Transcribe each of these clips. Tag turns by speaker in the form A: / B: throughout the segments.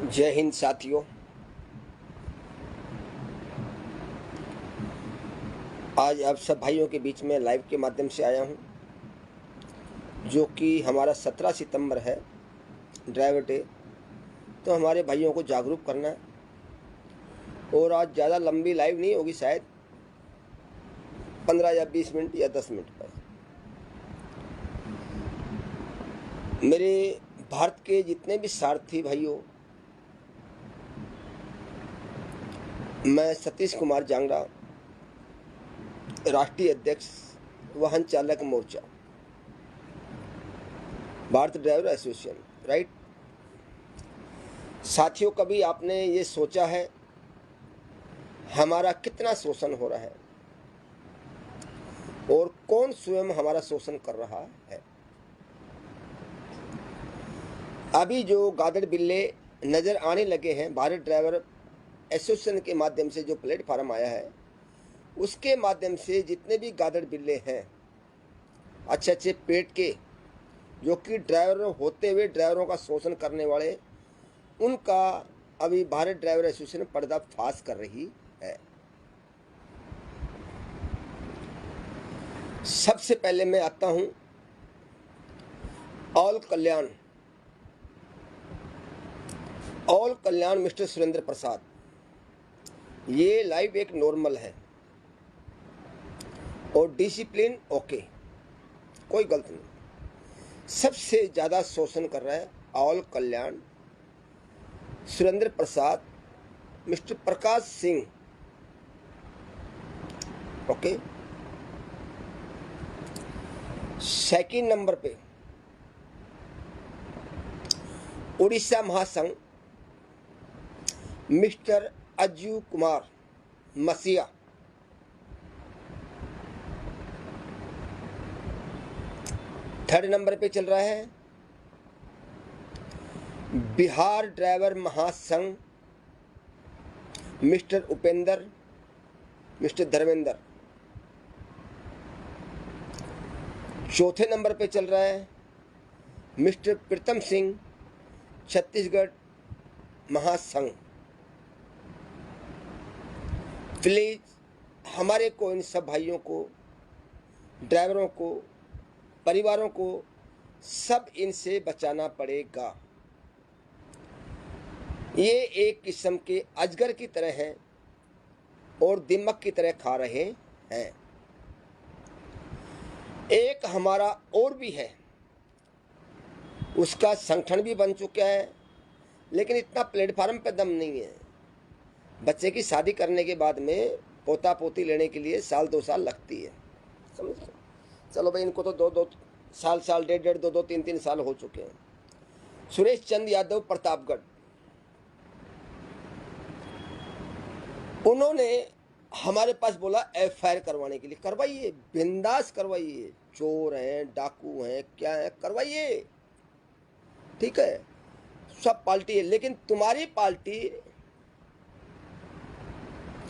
A: जय हिंद साथियों। आज आप सब भाइयों के बीच में लाइव के माध्यम से आया हूं, जो कि हमारा 17 सितंबर है, ड्राइवर डे। तो हमारे भाइयों को जागरूक करना है। और आज ज़्यादा लंबी लाइव नहीं होगी, शायद 15 या 20 मिनट या 10 मिनट पर। मेरे भारत के जितने भी सारथी भाइयों, मैं सतीश कुमार जांगड़ा, राष्ट्रीय अध्यक्ष वाहन चालक मोर्चा, भारत ड्राइवर एसोसिएशन, राइट। साथियों, कभी आपने ये सोचा है हमारा कितना शोषण हो रहा है और कौन स्वयं हमारा शोषण कर रहा है? अभी जो गादड़ बिल्ले नज़र आने लगे हैं, भारत ड्राइवर एसोसिएशन के माध्यम से जो प्लेटफार्म आया है, उसके माध्यम से जितने भी गादड़ बिल्ले हैं अच्छे अच्छे पेट के, जो कि ड्राइवर होते हुए ड्राइवरों का शोषण करने वाले, उनका अभी भारत ड्राइवर एसोसिएशन पर्दाफाश कर रही है। सबसे पहले मैं आता हूं ऑल कल्याण मिस्टर सुरेंद्र प्रसाद। ये लाइव एक नॉर्मल है और डिसिप्लिन ओके, कोई गलत नहीं। सबसे ज़्यादा शोषण कर रहा है ऑल कल्याण Surendra Prasad, mister Prakash Singh, okay. Second number पे उड़ीसा महासंघ मिस्टर अज्जू कुमार मसीहा। थर्ड नंबर पे चल रहा है बिहार ड्राइवर महासंघ मिस्टर उपेंद्र, मिस्टर धर्मेंद्र। चौथे नंबर पे चल रहा है मिस्टर प्रीतम सिंह, छत्तीसगढ़ महासंघ। प्लीज हमारे को, इन सब भाइयों को, ड्राइवरों को, परिवारों को, सब इनसे बचाना पड़ेगा। ये एक किस्म के अजगर की तरह हैं और दिमक की तरह खा रहे हैं। एक हमारा और भी है, उसका संगठन भी बन चुका है, लेकिन इतना प्लेटफार्म पे दम नहीं है। बच्चे की शादी करने के बाद में पोता पोती लेने के लिए 1-2 साल लगती है, समझ लो। चलो भाई, इनको तो 2-2 साल, 1.5-1.5, 2-2, 3-3 साल हो चुके हैं। सुरेश चंद यादव, प्रतापगढ़, उन्होंने हमारे पास बोला एफआईआर करवाने के लिए। करवाइए, बिंदास करवाइए। चोर हैं, डाकू हैं, क्या है, करवाइए, ठीक है। सब पार्टी है, लेकिन तुम्हारी पार्टी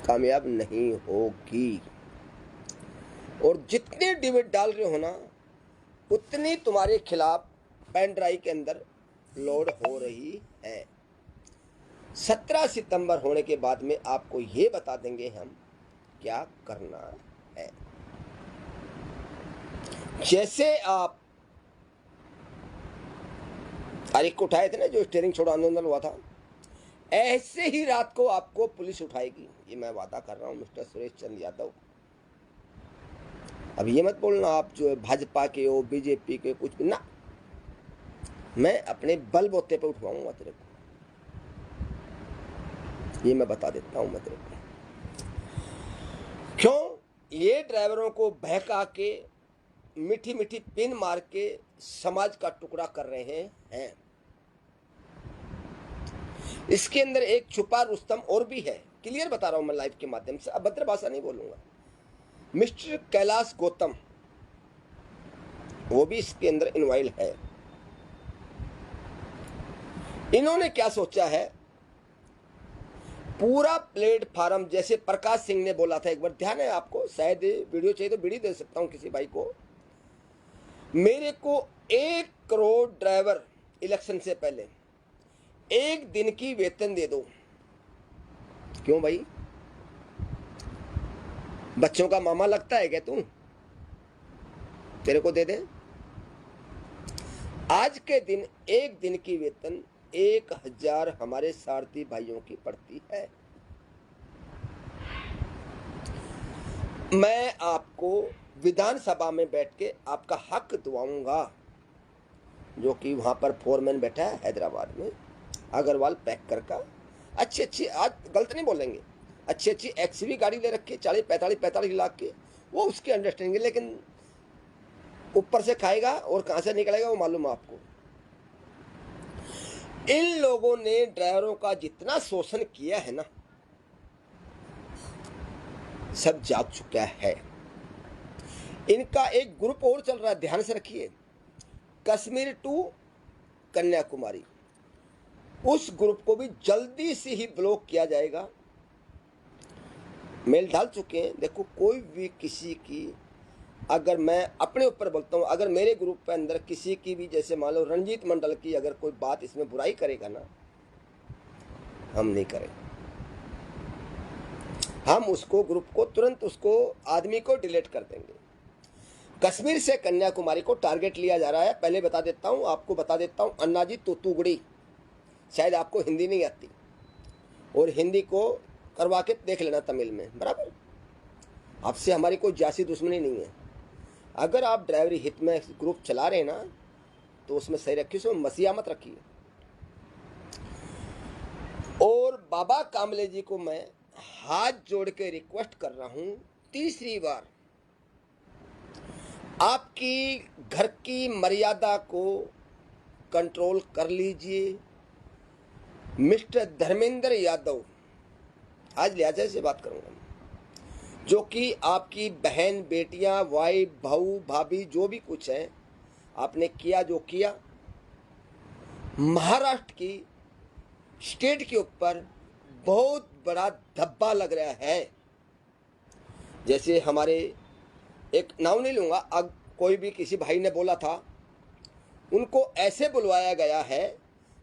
A: कामयाब नहीं होगी। और जितने डिबेट डाल रहे हो ना, उतनी तुम्हारे खिलाफ पेन ड्राइव के अंदर लोड हो रही है। 17 सितंबर होने के बाद में आपको ये बता देंगे हम क्या करना है। जैसे आप तारीख को उठाए थे ना, जो स्टीयरिंग छोड़ो आंदोलन हुआ था, ऐसे ही रात को आपको पुलिस उठाएगी, ये मैं वादा कर रहा हूं मिस्टर सुरेश चंद्र यादव। अब ये मत बोलना आप जो भाजपा के हो, बीजेपी के, कुछ भी ना। मैं अपने बलबूते पे उठवाऊंगा तेरे को, ये मैं बता देता हूं मैं तेरे को। क्यों? ये ड्राइवरों को बहका के, मीठी मीठी पिन मार के समाज का टुकड़ा कर रहे हैं। इसके अंदर एक छुपा रुस्तम और भी है, क्लियर बता रहा हूं मैं लाइव के माध्यम से, अभद्र भाषा नहीं बोलूंगा। मिस्टर कैलाश गौतम, वो भी इसके अंदर इन्वॉल्व है। इन्होंने क्या सोचा है, पूरा प्लेटफार्म, जैसे प्रकाश सिंह ने बोला था, एक बार ध्यान है आपको, शायद वीडियो चाहिए तो वीडियो दे सकता हूं किसी भाई को। मेरे को 1 करोड़ ड्राइवर इलेक्शन से पहले 1 दिन की वेतन दे दो। क्यों भाई, बच्चों का मामा लगता है क्या तू? तेरे को दे दे। आज के दिन 1 दिन की वेतन 1000 हमारे सारथी भाइयों की पड़ती है। मैं आपको विधानसभा में बैठ के आपका हक दिवाऊंगा, जो कि वहां पर फोरमैन बैठा है हैदराबाद में, अग्रवाल पैकर का। अच्छी अच्छी, आज गलत नहीं बोलेंगे, अच्छी अच्छी एक्सवी गाड़ी ले रखी 40-45 लाख की, वो उसकी अंडरस्टैंडिंग है, लेकिन ऊपर से खाएगा और कहां से निकलेगा वो मालूम है आपको। इन लोगों ने ड्राइवरों का जितना शोषण किया है ना, सब जाग चुका है। इनका एक ग्रुप और चल रहा है, ध्यान से रखिए, कश्मीर टू कन्याकुमारी। उस ग्रुप को भी जल्दी से ही ब्लॉक किया जाएगा। मेल डाल चुके हैं। देखो, कोई भी किसी की, अगर मैं अपने ऊपर बोलता हूँ, अगर मेरे ग्रुप के अंदर किसी की भी, जैसे मान लो रंजीत मंडल की, अगर कोई बात इसमें बुराई करेगा ना, हम नहीं करेंगे। हम उसको, ग्रुप को, तुरंत उसको, आदमी को डिलीट कर देंगे। कश्मीर से कन्याकुमारी को टारगेट लिया जा रहा है। पहले बता देता हूँ, आपको बता देता हूँ, अन्ना जी तूतुगड़ी, शायद आपको हिंदी नहीं आती, और हिंदी को करवा के देख लेना तमिल में, बराबर। आपसे हमारी कोई जासी दुश्मनी नहीं है। अगर आप ड्राइवरी हित में ग्रुप चला रहे हैं ना, तो उसमें सही रखिए, उसमें मसीहा मत रखिए। और बाबा कामले जी को मैं हाथ जोड़ के रिक्वेस्ट कर रहा हूं, तीसरी बार, आपकी घर की मर्यादा को कंट्रोल कर लीजिए। मिस्टर धर्मेंद्र यादव, आज लिहाजा से बात करूंगा, जो कि आपकी बहन, बेटियां, वाइफ, भाऊ, भाभी, जो भी कुछ है, आपने किया जो किया, महाराष्ट्र की स्टेट के ऊपर बहुत बड़ा धब्बा लग रहा है। जैसे हमारे, एक नाम नहीं लूंगा, अब कोई भी किसी भाई ने बोला था, उनको ऐसे बुलवाया गया है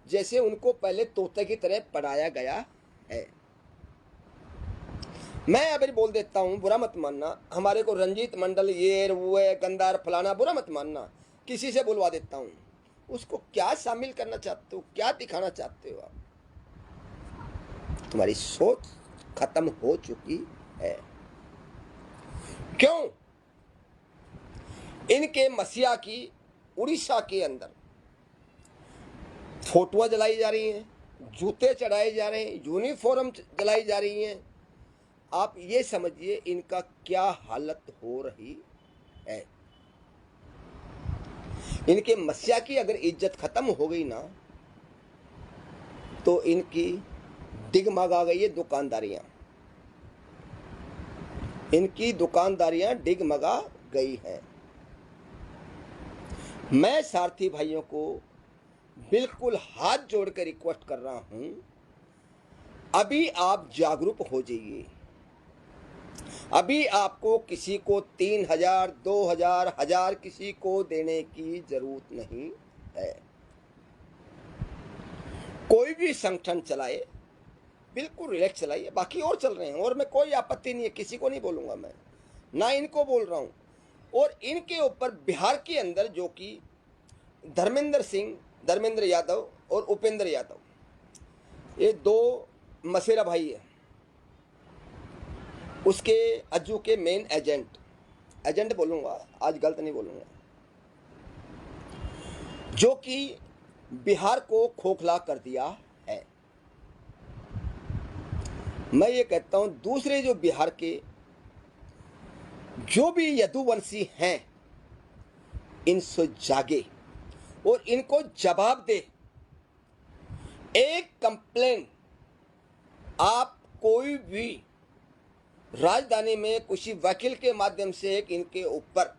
A: जैसे उनको पहले तोते की तरह पढ़ाया गया है। मैं अभी बोल देता हूं, बुरा मत मानना, हमारे को रंजीत मंडल, ये वो गंदार फलाना, बुरा मत मानना, किसी से बुलवा देता हूं। उसको क्या शामिल करना चाहते हो, क्या दिखाना चाहते हो आप? तुम्हारी सोच खत्म हो चुकी है। क्यों? इनके मसीहा की उड़ीसा के अंदर फोटोआं जलाई जा रही हैं, जूते चढ़ाए जा रहे हैं, यूनिफॉर्म जलाई जा रही हैं। आप ये समझिए इनका क्या हालत हो रही है। इनके मसीहा की अगर इज्जत खत्म हो गई ना, तो इनकी डिगमगा आ गई है दुकानदारियां, इनकी दुकानदारियां डिगमगा गई हैं। मैं सारथी भाइयों को बिल्कुल हाथ जोड़कर रिक्वेस्ट कर रहा हूं, अभी आप जागरूक हो जाइए। अभी आपको किसी को 3000, 2000, 1000 किसी को देने की जरूरत नहीं है। कोई भी संगठन चलाए, बिल्कुल रिलैक्स चलाइए। बाकी और चल रहे हैं, और मैं कोई आपत्ति नहीं है, किसी को नहीं बोलूंगा मैं, ना इनको बोल रहा हूं। और इनके ऊपर बिहार के अंदर, जो कि धर्मेंद्र यादव और उपेंद्र यादव, ये 2 मसेरा भाई है, उसके अज्जू के मेन एजेंट बोलूंगा, आज गलत नहीं बोलूंगा, जो कि बिहार को खोखला कर दिया है। मैं ये कहता हूं, दूसरे जो बिहार के जो भी यदुवंशी हैं, इनसे जागे और इनको जवाब दे। एक कंप्लेन आप कोई भी राजधानी में किसी वकील के माध्यम से एक इनके ऊपर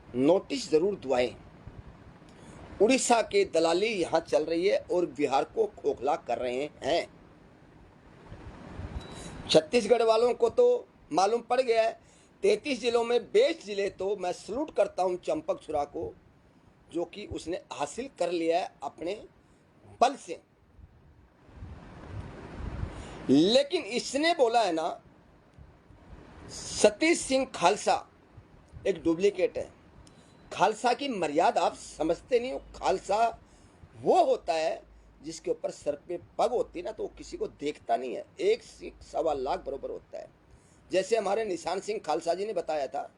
A: नोटिस जरूर दुआएं। उड़ीसा के दलाली यहां चल रही है और बिहार को खोखला कर रहे हैं। छत्तीसगढ़ वालों को तो मालूम पड़ गया है। 33 जिलों में बेस्ट जिले, तो मैं सलूट करता हूं चंपक छुरा को, जो कि उसने हासिल कर लिया है अपने बल से। लेकिन इसने बोला है ना, सतीश सिंह खालसा एक डुप्लीकेट है। खालसा की मर्यादा आप समझते नहीं हो। खालसा वो होता है जिसके ऊपर सर पे पग होती है ना, तो वो किसी को देखता नहीं है। एक सिख 1.25 बराबर होता है। जैसे हमारे निशान सिंह खालसा जी ने बताया था,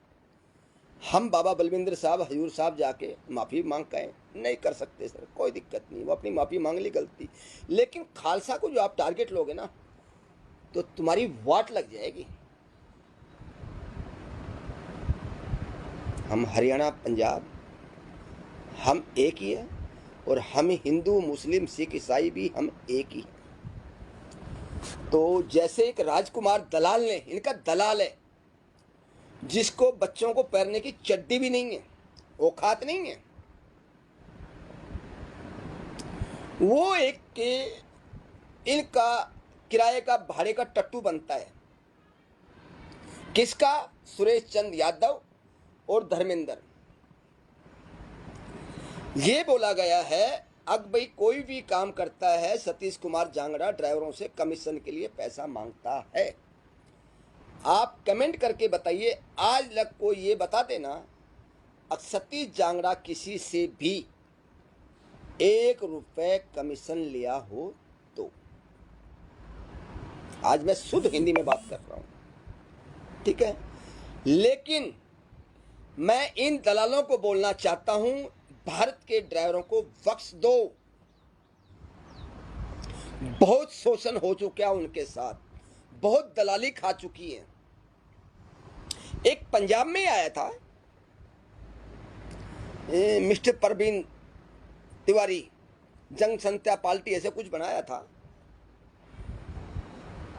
A: हम बाबा बलविंदर साहब, हजूर साहब जाके माफ़ी मांग के नहीं कर सकते सर, कोई दिक्कत नहीं, वो अपनी माफ़ी मांग ली, गलती। लेकिन खालसा को जो आप टारगेट लोगे ना, तो तुम्हारी वाट लग जाएगी। हम हरियाणा, पंजाब, हम एक ही है, और हम हिंदू, मुस्लिम, सिख, ईसाई भी हम एक ही। तो जैसे एक राजकुमार दलाल ने, इनका दलाल है, जिसको बच्चों को पहनने की चड्डी भी नहीं है, औकात नहीं है, वो एक के इनका किराए का, भाड़े का टट्टू बनता है। किसका? सुरेश चंद्र यादव और धर्मेंद्र। ये बोला गया है, अब भाई कोई भी काम करता है, सतीश कुमार जांगड़ा ड्राइवरों से कमीशन के लिए पैसा मांगता है। आप कमेंट करके बताइए, आज तक कोई ये बता देना सतीश जांगड़ा किसी से भी 1 रुपए कमीशन लिया हो तो। आज मैं शुद्ध हिंदी में बात कर रहा हूं, ठीक है। लेकिन मैं इन दलालों को बोलना चाहता हूं, भारत के ड्राइवरों को बख्श दो। बहुत शोषण हो चुका है उनके साथ, बहुत दलाली खा चुकी है। एक पंजाब में आया था मिस्टर परवीन तिवारी, जनसंख्या पार्टी ऐसे कुछ बनाया था,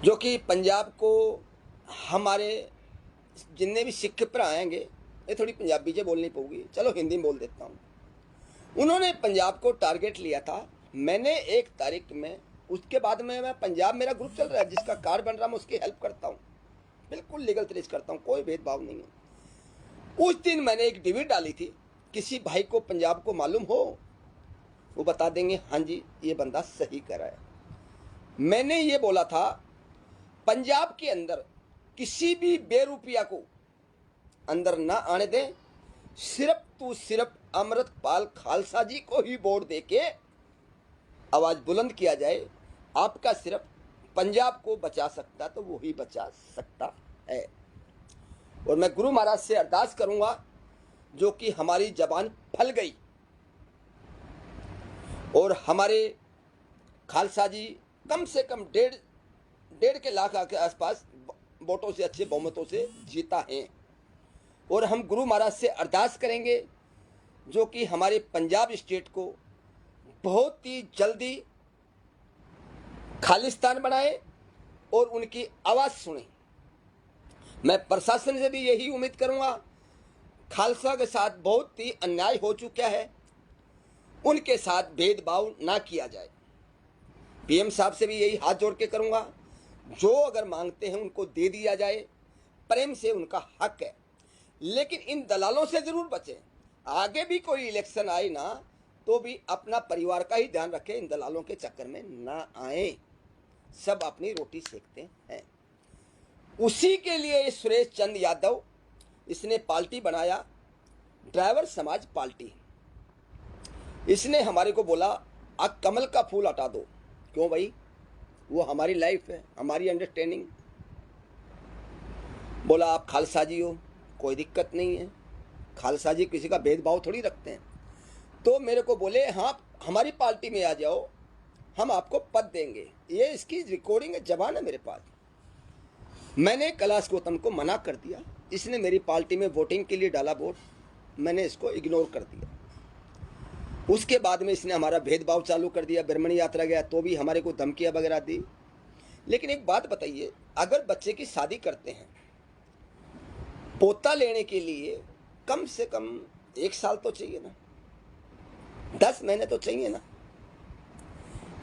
A: जो कि पंजाब को, हमारे जितने भी सिख पर आएंगे, ये थोड़ी पंजाबी से बोलनी पड़ेगी, चलो हिंदी में बोल देता हूँ। उन्होंने पंजाब को टारगेट लिया था। मैंने 1 तारीख में, उसके बाद में मैं पंजाब, मेरा ग्रुप चल रहा है, जिसका कार्ड बन रहा है मैं उसकी हेल्प करता हूँ, बिल्कुल लीगल तरीके करता हूँ, कोई भेदभाव नहीं है। उस दिन मैंने एक डिबेट डाली थी, किसी भाई को पंजाब को मालूम हो वो बता देंगे, हाँ जी ये बंदा सही कर रहा है। मैंने ये बोला था, पंजाब के अंदर किसी भी बेरुपिया को अंदर ना आने दें, सिर्फ अमृतपाल खालसा जी को ही वोट देके आवाज बुलंद किया जाए। आपका सिर्फ पंजाब को बचा सकता तो वो ही बचा सकता है। और मैं गुरु महाराज से अरदास करूंगा, जो कि हमारी जबान फल गई और हमारे खालसा जी कम से कम 1.5 के लाख के आसपास वोटों से, अच्छे बहुमतों से जीता है। और हम गुरु महाराज से अरदास करेंगे, जो कि हमारे पंजाब स्टेट को बहुत ही जल्दी खालिस्तान बनाए और उनकी आवाज़ सुने। मैं प्रशासन से भी यही उम्मीद करूंगा, खालसा के साथ बहुत ही अन्याय हो चुका है, उनके साथ भेदभाव ना किया जाए। पीएम साहब से भी यही हाथ जोड़ के करूंगा, जो अगर मांगते हैं उनको दे दिया जाए, प्रेम से, उनका हक है। लेकिन इन दलालों से जरूर बचें। आगे भी कोई इलेक्शन आए ना, तो भी अपना परिवार का ही ध्यान रखें, इन दलालों के चक्कर में ना आए। सब अपनी रोटी सेकते हैं। उसी के लिए सुरेश चंद्र यादव, इसने पार्टी बनाया, ड्राइवर समाज पार्टी। इसने हमारे को बोला, आप कमल का फूल हटा दो। क्यों भाई? वो हमारी लाइफ है, हमारी अंडरस्टैंडिंग। बोला आप खालसा जी हो, कोई दिक्कत नहीं है, खालसा जी किसी का भेदभाव थोड़ी रखते हैं। तो मेरे को बोले, हाँ हमारी पार्टी में आ जाओ, हम आपको पद देंगे। ये इसकी रिकॉर्डिंग जबान है मेरे पास। मैंने कैलाश गौतम को मना कर दिया, इसने मेरी पार्टी में वोटिंग के लिए डाला वोट, मैंने इसको इग्नोर कर दिया। उसके बाद में इसने हमारा भेदभाव चालू कर दिया। ब्रह्मणी यात्रा गया तो भी हमारे को धमकियाँ वगैरह दी। लेकिन एक बात बताइए, अगर बच्चे की शादी करते हैं, पोता लेने के लिए कम से कम 1 साल तो चाहिए ना, 10 महीने तो चाहिए ना।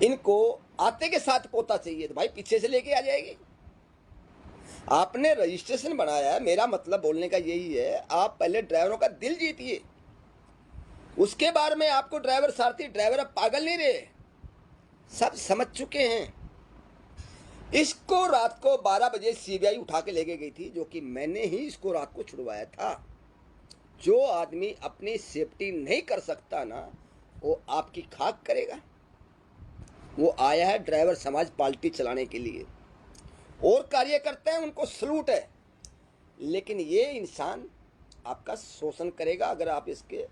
A: इनको आते के साथ पोता चाहिए तो भाई पीछे से लेके आ जाएगी। आपने रजिस्ट्रेशन बनाया है, मेरा मतलब बोलने का यही है, आप पहले ड्राइवरों का दिल जीतिए, उसके बाद में आपको ड्राइवर सारथी, ड्राइवर अब पागल नहीं रहे, सब समझ चुके हैं। इसको रात को 12 बजे सीबीआई उठा के लेके गई थी, जो कि मैंने ही इसको रात को छुड़वाया था। जो आदमी अपनी सेफ्टी नहीं कर सकता ना, वो आपकी खाक करेगा। वो आया है ड्राइवर समाज पार्टी चलाने के लिए, और कार्य करते हैं, उनको सलूट है। लेकिन ये इंसान आपका शोषण करेगा अगर आप इसके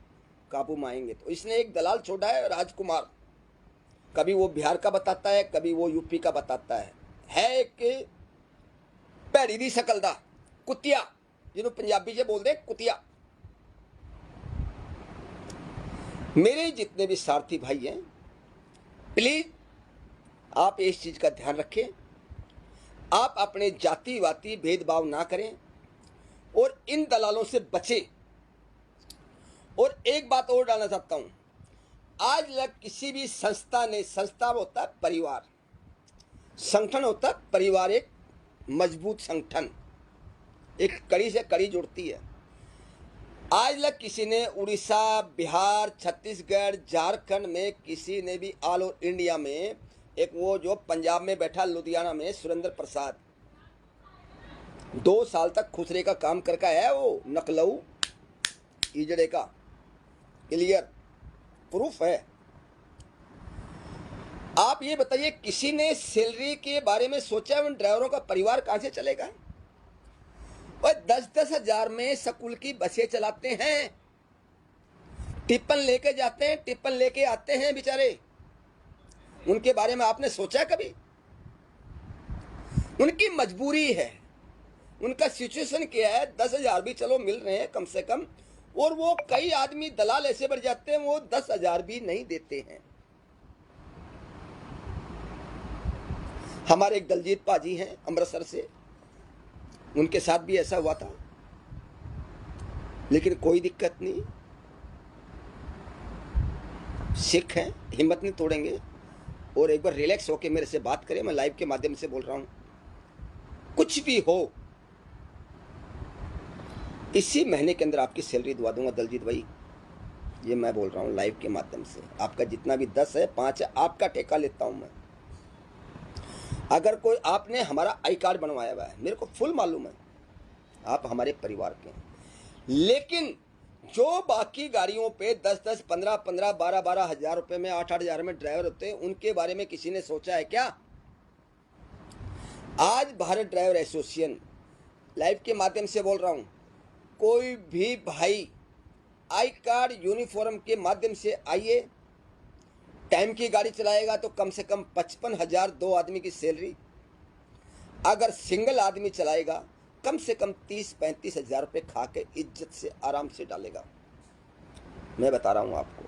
A: काबू में आएंगे तो। इसने एक दलाल छोड़ा है, राजकुमार। कभी वो बिहार का बताता है, कभी वो यूपी का बताता है एक भैड़ी दी शकल दा कुतिया, जिन्हों पंजाबी से बोलते कुतिया। मेरे जितने भी सारथी भाई हैं, प्लीज आप इस चीज का ध्यान रखें। आप अपने जातिवादी भेदभाव ना करें और इन दलालों से बचें। और एक बात और डालना चाहता हूं, आज तक किसी भी संस्था ने, संस्था होता है परिवार, संगठन होता है परिवार, एक मजबूत संगठन, एक कड़ी से कड़ी जुड़ती है। आज तक किसी ने उड़ीसा, बिहार, छत्तीसगढ़, झारखंड में किसी ने भी, ऑल ओवर इंडिया में, एक वो जो पंजाब में बैठा लुधियाना में सुरेंद्र प्रसाद, 2 साल तक खुसरे का काम करके आया, वो नकलऊ इजड़े का, क्लियर प्रूफ है। आप ये बताइए, किसी ने सैलरी के बारे में सोचा? उन ड्राइवरों का परिवार कहां से चलेगा? और 10-10 हजार में स्कूल की बसें चलाते हैं, टिप्पण लेके जाते हैं, टिप्पण लेके आते हैं बेचारे। उनके बारे में आपने सोचा कभी? उनकी मजबूरी है, उनका सिचुएशन क्या है। 10,000 भी चलो मिल रहे हैं कम से कम, और वो कई आदमी दलाल ऐसे बढ़ जाते हैं, वो 10,000 भी नहीं देते हैं। हमारे एक दलजीत पाजी हैं अमृतसर से, उनके साथ भी ऐसा हुआ था, लेकिन कोई दिक्कत नहीं। सिख हैं, हिम्मत नहीं तोड़ेंगे, और एक बार रिलैक्स होकर मेरे से बात करें। मैं लाइव के माध्यम से बोल रहा हूं, कुछ भी हो इसी महीने के अंदर आपकी सैलरी दवा दूंगा दलजीत भाई। ये मैं बोल रहा हूं लाइव के माध्यम से। आपका जितना भी 10 है, 5 है, आपका ठेका लेता हूं मैं। अगर कोई आपने हमारा आई कार्ड बनवाया हुआ है, मेरे को फुल मालूम है आप हमारे परिवार के हैं, लेकिन जो बाकी गाड़ियों पे 10-10, 15-15, 12-12 हजार रुपए में, 8-8 हजार में ड्राइवर होते हैं, उनके बारे में किसी ने सोचा है क्या? आज भारत ड्राइवर एसोसिएशन, लाइव के माध्यम से बोल रहा हूं, कोई भी भाई आई कार्ड यूनिफॉर्म के माध्यम से आइए। टाइम की गाड़ी चलाएगा तो कम से कम 55,000 2 आदमी की सैलरी। अगर सिंगल आदमी चलाएगा कम से कम 30-35 हजार रुपये खा के इज्जत से आराम से डालेगा। मैं बता रहा हूं आपको,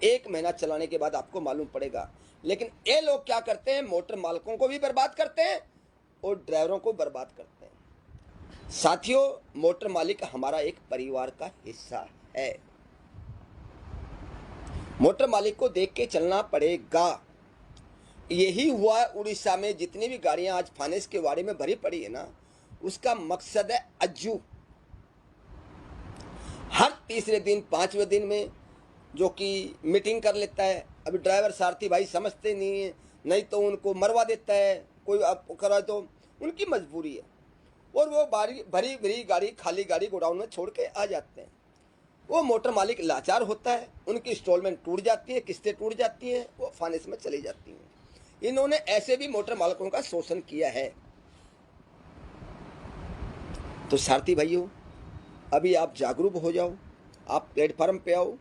A: 1 महीना चलाने के बाद आपको मालूम पड़ेगा। लेकिन ये लोग क्या करते हैं, मोटर मालिकों को भी बर्बाद करते हैं और ड्राइवरों को बर्बाद करते हैं। साथियों, मोटर मालिक हमारा एक परिवार का हिस्सा है, मोटर मालिक को देख के चलना पड़ेगा। यही हुआ उड़ीसा में, जितनी भी गाड़ियां आज फाइनेंस के वाड़े में भरी पड़ी है ना, उसका मकसद है अज्जू। हर तीसरे दिन, 5वें दिन में जो कि मीटिंग कर लेता है। अभी ड्राइवर सारथी भाई समझते नहीं है, नहीं तो उनको मरवा देता है कोई, आप करा तो उनकी मजबूरी है, और वो भरी भरी गाड़ी, खाली गाड़ी गोडाउन में छोड़ के आ जाते हैं। वो मोटर मालिक लाचार होता है, उनकी इंस्टॉलमेंट टूट जाती है, किस्तें टूट जाती हैं, वो फाइनेंस में चली जाती हैं। इन्होंने ऐसे भी मोटर मालिकों का शोषण किया है। तो सारथी भाइयों, अभी आप जागरूक हो जाओ, आप प्लेटफॉर्म पे आओ।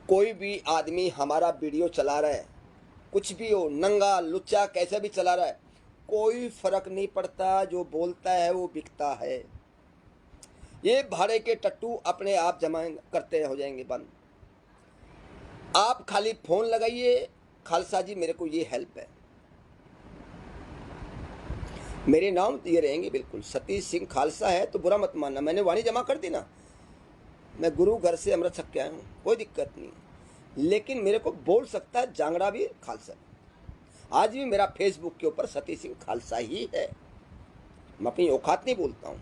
A: कोई भी आदमी हमारा वीडियो चला रहा है, कुछ भी हो, नंगा लुच्चा कैसे भी चला रहा है, कोई फर्क नहीं पड़ता। जो बोलता है वो बिकता है। ये भाड़े के टट्टू अपने आप जमा करते हो जाएंगे बंद। आप खाली फोन लगाइए, खालसा जी मेरे को ये हेल्प है, मेरे नाम ये रहेंगे बिल्कुल, सतीश सिंह खालसा है, तो बुरा मत मानना। मैंने वाणी जमा कर दी ना, मैं गुरु घर से अमृत छक के आया हूँ, कोई दिक्कत नहीं। लेकिन मेरे को बोल सकता है जांगड़ा भी खालसा। आज भी मेरा फेसबुक के ऊपर सतीश सिंह खालसा ही है, मैं अपनी औकात नहीं बोलता हूँ।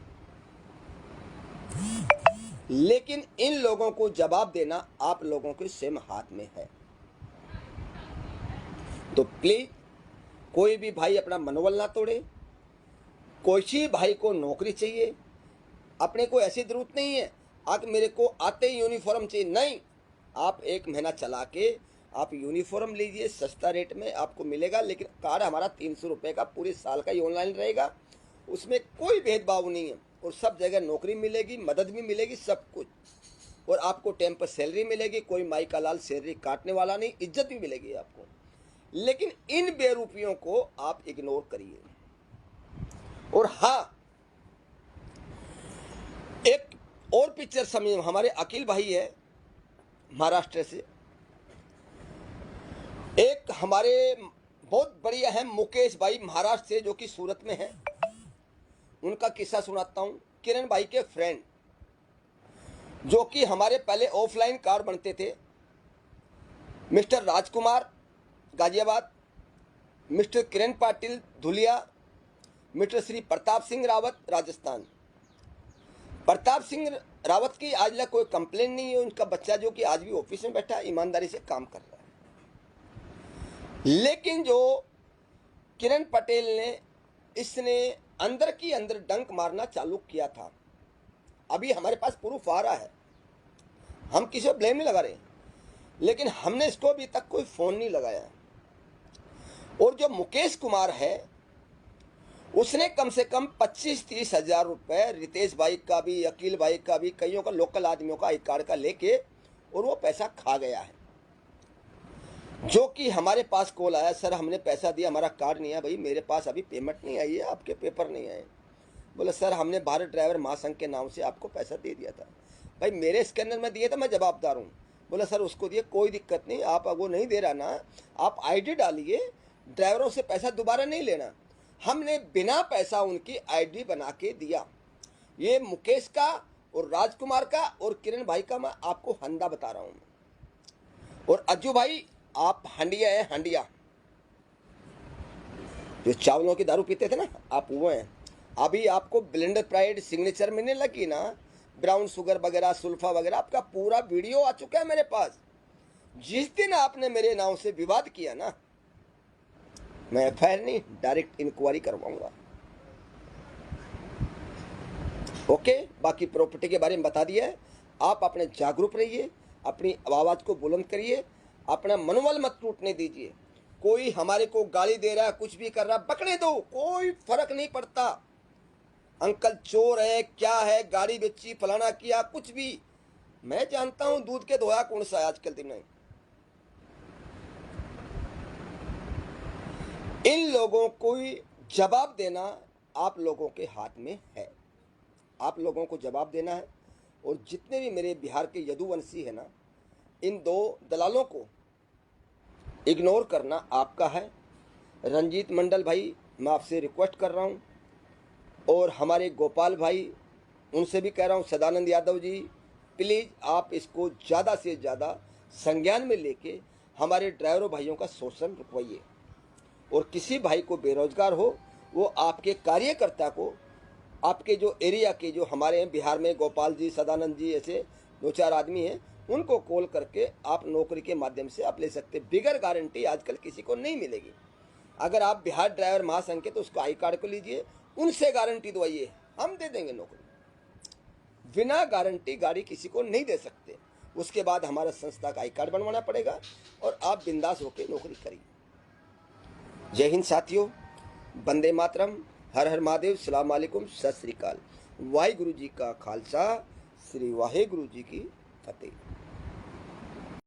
A: लेकिन इन लोगों को जवाब देना आप लोगों के सेम हाथ में है। तो प्लीज कोई भी भाई अपना मनोबल ना तोड़े। कोई सी भाई को नौकरी चाहिए, अपने को ऐसी जरूरत नहीं है आज मेरे को आते ही यूनिफॉर्म चाहिए, नहीं। आप 1 महीना चला के आप यूनिफॉर्म लीजिए, सस्ता रेट में आपको मिलेगा। लेकिन कार्ड हमारा 300 रुपये का पूरे साल का ही ऑनलाइन रहेगा, उसमें कोई भेदभाव नहीं है। और सब जगह नौकरी मिलेगी, मदद भी मिलेगी, सब कुछ। और आपको टाइम पर सैलरी मिलेगी, कोई माई का लाल सैलरी काटने वाला नहीं, इज्जत भी मिलेगी आपको। लेकिन इन बेरूपियों को आप इग्नोर करिए। और हाँ, एक और पिक्चर समझ, हमारे अखिल भाई है महाराष्ट्र से, एक हमारे बहुत बढ़िया है मुकेश भाई महाराष्ट्र से जो कि सूरत में है। उनका किस्सा सुनाता हूँ। किरण भाई के फ्रेंड जो कि हमारे पहले ऑफलाइन कार्ड बनते थे, मिस्टर राजकुमार गाजियाबाद, मिस्टर किरण पाटिल धुलिया, मिस्टर श्री प्रताप सिंह रावत राजस्थान। प्रताप सिंह रावत की आज तक कोई कंप्लेन नहीं है। उनका बच्चा जो कि आज भी ऑफिस में बैठा ईमानदारी से काम कर रहा है। लेकिन जो किरण पटेल ने, इसने अंदर की अंदर डंक मारना चालू किया था। अभी हमारे पास प्रूफ आ रहा है, हम किसी को ब्लेम नहीं लगा रहे, लेकिन हमने इसको अभी तक कोई फोन नहीं लगाया। और जो मुकेश कुमार है, उसने कम से कम 25-30 हजार रुपये रितेश भाई का भी, अकील भाई का भी, कईयों का लोकल आदमियों का आई कार्ड का लेके, और वो पैसा खा गया है। जो कि हमारे पास कॉल आया, सर हमने पैसा दिया, हमारा कार्ड नहीं है। भाई मेरे पास अभी पेमेंट नहीं आई है, आपके पेपर नहीं आए। बोले सर हमने भारत ड्राइवर महासंघ के नाम से आपको पैसा दे दिया था। भाई मेरे स्कैनर में दिए था, मैं जवाबदार हूँ। बोला सर उसको दिए, कोई दिक्कत नहीं, आप वो नहीं दे रहा ना, आप आईडी डालिए, ड्राइवरों से पैसा दोबारा नहीं लेना। हमने बिना पैसा उनकी आईडी बना के दिया। ये मुकेश का और राजकुमार का और किरण भाई का मैं आपको हंडा बता रहा हूँ। और अज्जू भाई आप हंडिया है, हंडिया जो चावलों की दारू पीते थे ना, आप वो हैं। अभी आपको ब्लेंडर प्राइड सिग्नेचर मिलने लगी ना, ब्राउन शुगर वगैरह, सुल्फा वगैरह, आपका पूरा वीडियो आ चुका है मेरे पास। जिस दिन आपने मेरे नाम से विवाद किया ना, मैं एफआईआर नहीं, डायरेक्ट इंक्वायरी करवाऊंगा। ओके, बाकी प्रॉपर्टी के बारे में बता दिया है। आप अपने जागरूक रहिए, अपनी आवाज को बुलंद करिए, अपना मनोबल मत टूटने दीजिए। कोई हमारे को गाली दे रहा है, कुछ भी कर रहा है, पकड़े दो, कोई फर्क नहीं पड़ता। अंकल चोर है, क्या है, गाड़ी बेची, फलाना किया, कुछ भी। मैं जानता हूं दूध के धोया कौन सा है आजकल दिन में। इन लोगों को जवाब देना आप लोगों के हाथ में है। आप लोगों को जवाब देना है। और जितने भी मेरे बिहार के यदुवंशी है ना, इन 2 दलालों को इग्नोर करना आपका है। रंजीत मंडल भाई, मैं आपसे रिक्वेस्ट कर रहा हूँ, और हमारे गोपाल भाई, उनसे भी कह रहा हूँ, सदानंद यादव जी, प्लीज़ आप इसको ज़्यादा से ज़्यादा संज्ञान में लेके हमारे ड्राइवरों भाइयों का शोषण रुकवाइए। और किसी भाई को बेरोजगार हो, वो आपके कार्यकर्ता को, आपके जो एरिया के, जो हमारे हैं बिहार में गोपाल जी, सदानंद जी, ऐसे 2-4 आदमी हैं, उनको कॉल करके आप नौकरी के माध्यम से आप ले सकते। बिगर गारंटी आजकल किसी को नहीं मिलेगी। अगर आप बिहार ड्राइवर महासंघ के, तो उसको आई कार्ड को लीजिए, उनसे गारंटी दवाइए, हम दे देंगे नौकरी। बिना गारंटी गाड़ी किसी को नहीं दे सकते। उसके बाद हमारा संस्था का आई कार्ड बनवाना पड़ेगा, और आप बिंदास होकर नौकरी करिए। जय हिंद साथियों, वंदे मातरम, हर हर महादेव, सलाम वालेकुम, सत श्री अकाल। वाहिगुरु जी का खालसा, श्री वाहिगुरु जी की फतेह।